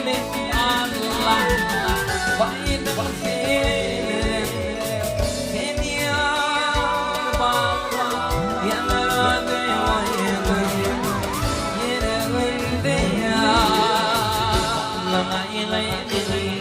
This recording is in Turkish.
Allah baydım seni yar baba yanardı oyunum yüreğimde ya la la la la